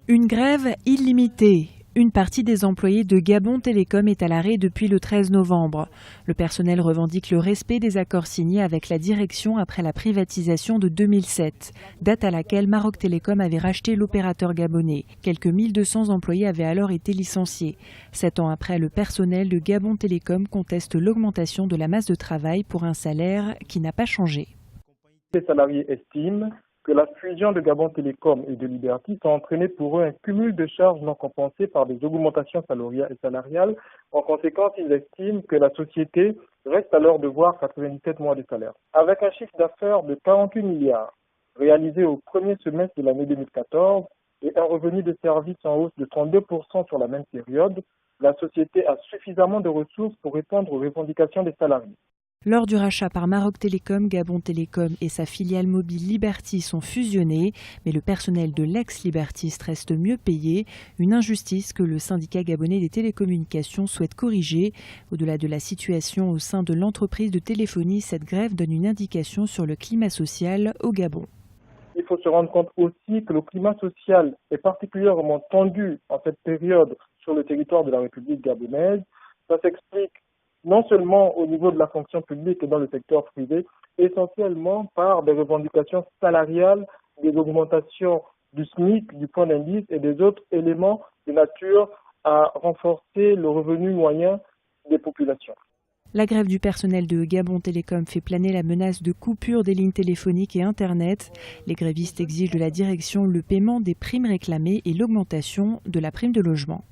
Une grève illimitée. Une partie des employés de Gabon Télécom est à l'arrêt depuis le 13 novembre. Le personnel revendique le respect des accords signés avec la direction après la privatisation de 2007, date à laquelle Maroc Télécom avait racheté l'opérateur gabonais. Quelques 1200 employés avaient alors été licenciés. 7 ans après, le personnel de Gabon Télécom conteste l'augmentation de la masse de travail pour un salaire qui n'a pas changé. Les salariés estiment que la fusion de Gabon Télécom et de Liberty a entraîné pour eux un cumul de charges non compensées par des augmentations salariales. En conséquence, ils estiment que la société reste à leur devoir 97 mois de salaire. Avec un chiffre d'affaires de 48 milliards réalisé au premier semestre de l'année 2014 et un revenu de service en hausse de 32% sur la même période, la société a suffisamment de ressources pour répondre aux revendications des salariés. Lors du rachat par Maroc Télécom, Gabon Télécom et sa filiale mobile Liberty sont fusionnés, mais le personnel de l'ex-Libertiste reste mieux payé, une injustice que le syndicat gabonais des télécommunications souhaite corriger. Au-delà de la situation au sein de l'entreprise de téléphonie, cette grève donne une indication sur le climat social au Gabon. Il faut se rendre compte aussi que le climat social est particulièrement tendu en cette période sur le territoire de la République gabonaise. Ça s'explique non seulement au niveau de la fonction publique et dans le secteur privé, essentiellement par des revendications salariales, des augmentations du SMIC, du point d'indice et des autres éléments de nature à renforcer le revenu moyen des populations. La grève du personnel de Gabon Télécom fait planer la menace de coupure des lignes téléphoniques et Internet. Les grévistes exigent de la direction le paiement des primes réclamées et l'augmentation de la prime de logement.